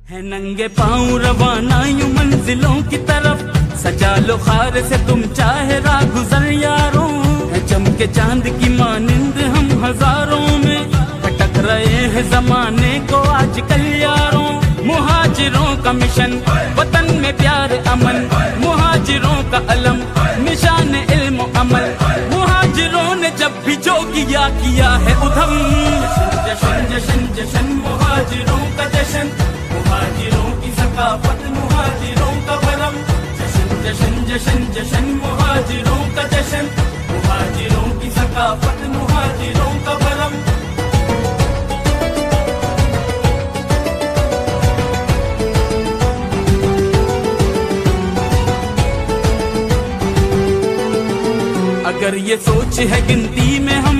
है नंगे पाँव रवाना यूं मंजिलों की तरफ, सजा लो खार से तुम चाहे राह गुजर यारों। है चमके चांद की मानिंद हम हजारों में, भटक रहे हैं जमाने को आजकल यारों। मुहाजिरों का मिशन वतन में प्यार अमन, मुहाजिरों का अलम निशान इल्म अमल। मुहाजिरों ने जब भी जो किया है उधम, जशन जशन जशन मुहाजिरों का जशन, मुहाजिरों की सकाफत मुहाजिरों का बरम। जशन जशन जशन जशन मुहाजिरों का जशन, मुहाजिरों की सकाफत मुहाजिरों का बरम। अगर ये सोच है गिनती में हम